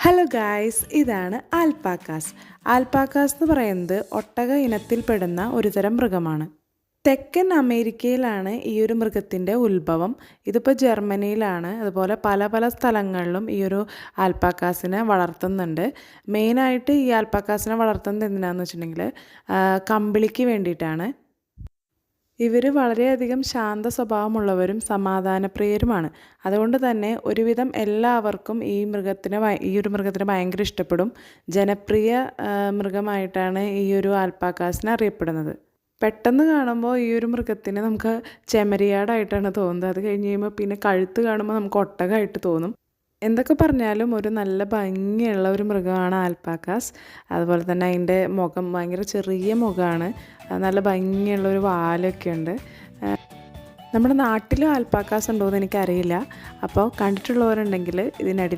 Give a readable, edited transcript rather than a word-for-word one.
Hello guys, ഇതാണ് ആൽപ്പാക്കാസ്. ആൽപ്പാക്കാസ് എന്ന് പറയുന്നത് ഒട്ടക ഇനത്തിൽപ്പെടുന്ന ഒരു തരം മൃഗമാണ്. തെക്കൻ അമേരിക്കയിലാണ് ഈ ഒരു മൃഗത്തിൻ്റെ ഉത്ഭവം. ഇതിപ്പോൾ ജർമ്മനിയിലാണ്. അതുപോലെ പല പല സ്ഥലങ്ങളിലും ഈ ഒരു ആൽപ്പാക്കാസിനെ വളർത്തുന്നുണ്ട്. മെയിനായിട്ട് ഈ ആൽപ്പാക്കാസിനെ വളർത്തുന്നത് എന്തിനാണെന്ന് വെച്ചിട്ടുണ്ടെങ്കിൽ കമ്പിളിക്ക് വേണ്ടിയിട്ടാണ്. ഇവർ വളരെയധികം ശാന്ത സ്വഭാവമുള്ളവരും സമാധാനപ്രിയരുമാണ്. അതുകൊണ്ട് തന്നെ ഒരുവിധം എല്ലാവർക്കും ഈ ഒരു മൃഗത്തിനെ ഭയങ്കര ഇഷ്ടപ്പെടും. ജനപ്രിയ മൃഗമായിട്ടാണ് ഈ ഒരു ആൽപ്പാക്കാസിനെ അറിയപ്പെടുന്നത്. പെട്ടെന്ന് കാണുമ്പോൾ ഈ ഒരു മൃഗത്തിന് നമുക്ക് ചെമ്മരിയാടായിട്ടാണ് തോന്നുന്നത്. അത് കഴിഞ്ഞ് കഴിയുമ്പോൾ പിന്നെ കഴുത്ത് കാണുമ്പോൾ നമുക്ക് ഒട്ടകമായിട്ട് തോന്നും. എന്തൊക്കെ പറഞ്ഞാലും ഒരു നല്ല ഭംഗിയുള്ള ഒരു മൃഗമാണ് ആൽപ്പാക്കാസ്. അതുപോലെ തന്നെ അതിൻ്റെ മുഖം ഭയങ്കര ചെറിയ മുഖമാണ്. നല്ല ഭംഗിയുള്ളൊരു വാലൊക്കെ ഉണ്ട്. നമ്മുടെ നാട്ടിലും ആൽപ്പാക്കാസ് ഉണ്ടോ എന്ന് എനിക്കറിയില്ല. അപ്പോൾ കണ്ടിട്ടുള്ളവരുണ്ടെങ്കിൽ ഇതിനിടയിൽ